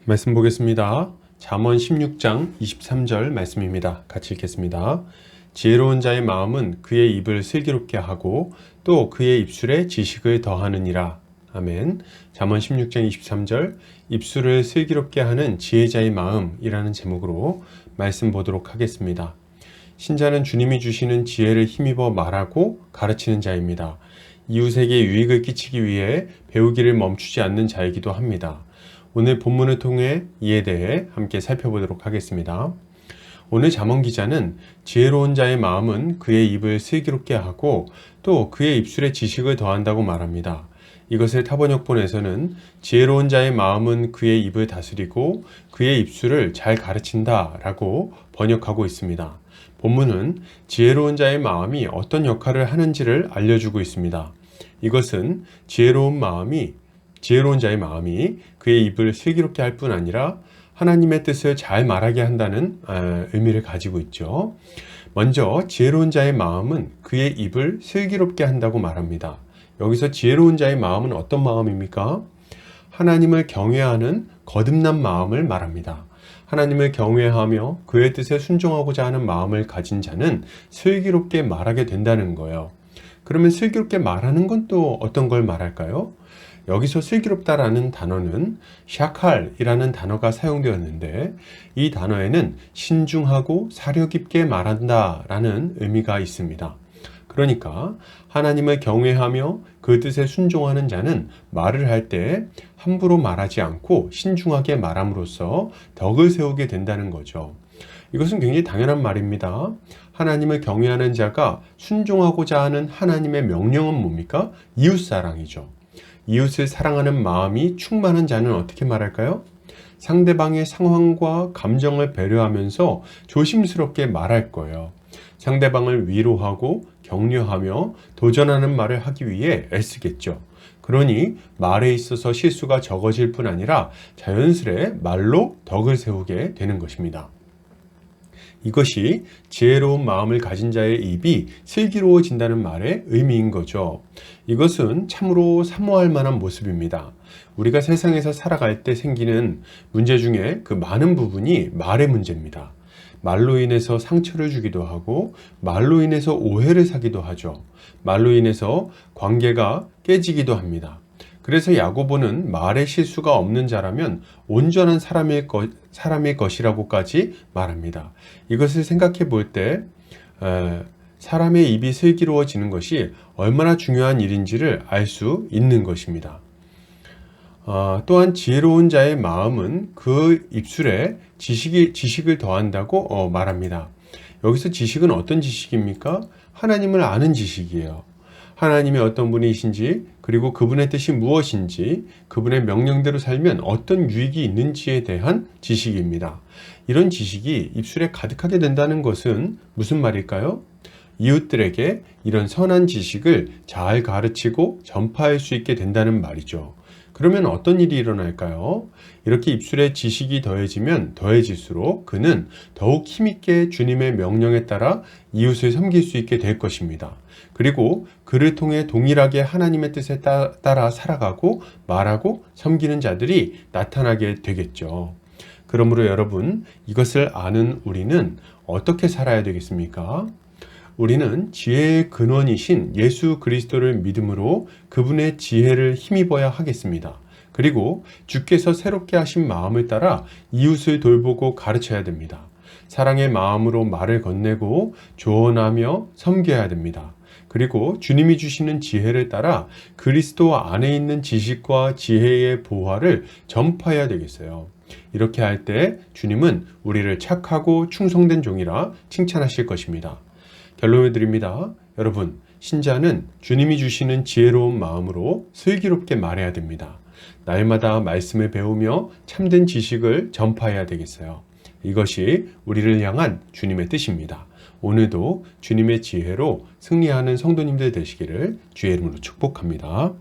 말씀 보겠습니다. 잠언 16장 23절 말씀입니다. 같이 읽겠습니다. 지혜로운 자의 마음은 그의 입을 슬기롭게 하고 또 그의 입술에 지식을 더하느니라. 아멘. 잠언 16장 23절 입술을 슬기롭게 하는 지혜자의 마음이라는 제목으로 말씀 보도록 하겠습니다. 신자는 주님이 주시는 지혜를 힘입어 말하고 가르치는 자입니다. 이웃에게 유익을 끼치기 위해 배우기를 멈추지 않는 자이기도 합니다. 오늘 본문을 통해 이에 대해 함께 살펴보도록 하겠습니다. 오늘 잠언 기자는 지혜로운 자의 마음은 그의 입을 슬기롭게 하고 또 그의 입술에 지식을 더한다고 말합니다. 이것을 타번역본에서는 지혜로운 자의 마음은 그의 입을 다스리고 그의 입술을 잘 가르친다 라고 번역하고 있습니다. 본문은 지혜로운 자의 마음이 어떤 역할을 하는지를 알려주고 있습니다. 이것은 지혜로운 자의 마음이 그의 입을 슬기롭게 할 뿐 아니라 하나님의 뜻을 잘 말하게 한다는 의미를 가지고 있죠. 먼저 지혜로운 자의 마음은 그의 입을 슬기롭게 한다고 말합니다. 여기서 지혜로운 자의 마음은 어떤 마음입니까? 하나님을 경외하는 거듭난 마음을 말합니다. 하나님을 경외하며 그의 뜻에 순종하고자 하는 마음을 가진 자는 슬기롭게 말하게 된다는 거예요. 그러면 슬기롭게 말하는 건 또 어떤 걸 말할까요? 여기서 슬기롭다라는 단어는 샤칼이라는 단어가 사용되었는데 이 단어에는 신중하고 사려 깊게 말한다라는 의미가 있습니다. 그러니까 하나님을 경외하며 그 뜻에 순종하는 자는 말을 할 때 함부로 말하지 않고 신중하게 말함으로써 덕을 세우게 된다는 거죠. 이것은 굉장히 당연한 말입니다. 하나님을 경외하는 자가 순종하고자 하는 하나님의 명령은 뭡니까? 이웃사랑이죠. 이웃을 사랑하는 마음이 충만한 자는 어떻게 말할까요? 상대방의 상황과 감정을 배려하면서 조심스럽게 말할 거예요. 상대방을 위로하고 격려하며 도전하는 말을 하기 위해 애쓰겠죠. 그러니 말에 있어서 실수가 적어질 뿐 아니라 자연스레 말로 덕을 세우게 되는 것입니다. 이것이 지혜로운 마음을 가진 자의 입이 슬기로워진다는 말의 의미인 거죠. 이것은 참으로 사모할 만한 모습입니다. 우리가 세상에서 살아갈 때 생기는 문제 중에 그 많은 부분이 말의 문제입니다. 말로 인해서 상처를 주기도 하고 말로 인해서 오해를 사기도 하죠. 말로 인해서 관계가 깨지기도 합니다. 그래서 야고보는 말의 실수가 없는 자라면 온전한 사람일 것이라고까지 말합니다. 이것을 생각해 볼 때 사람의 입이 슬기로워지는 것이 얼마나 중요한 일인지를 알 수 있는 것입니다. 또한 지혜로운 자의 마음은 그 입술에 지식을 더한다고 말합니다. 여기서 지식은 어떤 지식입니까? 하나님을 아는 지식이에요. 하나님이 어떤 분이신지, 그리고 그분의 뜻이 무엇인지, 그분의 명령대로 살면 어떤 유익이 있는지에 대한 지식입니다. 이런 지식이 입술에 가득하게 된다는 것은 무슨 말일까요? 이웃들에게 이런 선한 지식을 잘 가르치고 전파할 수 있게 된다는 말이죠. 그러면 어떤 일이 일어날까요? 이렇게 입술에 지식이 더해지면 더해질수록 그는 더욱 힘있게 주님의 명령에 따라 이웃을 섬길 수 있게 될 것입니다. 그리고 그를 통해 동일하게 하나님의 뜻에 따라 살아가고 말하고 섬기는 자들이 나타나게 되겠죠. 그러므로 여러분, 이것을 아는 우리는 어떻게 살아야 되겠습니까? 우리는 지혜의 근원이신 예수 그리스도를 믿음으로 그분의 지혜를 힘입어야 하겠습니다. 그리고 주께서 새롭게 하신 마음을 따라 이웃을 돌보고 가르쳐야 됩니다. 사랑의 마음으로 말을 건네고 조언하며 섬겨야 됩니다. 그리고 주님이 주시는 지혜를 따라 그리스도 안에 있는 지식과 지혜의 보화를 전파해야 되겠어요. 이렇게 할 때 주님은 우리를 착하고 충성된 종이라 칭찬하실 것입니다. 결론을 드립니다. 여러분, 신자는 주님이 주시는 지혜로운 마음으로 슬기롭게 말해야 됩니다. 날마다 말씀을 배우며 참된 지식을 전파해야 되겠어요. 이것이 우리를 향한 주님의 뜻입니다. 오늘도 주님의 지혜로 승리하는 성도님들 되시기를 주의 이름으로 축복합니다.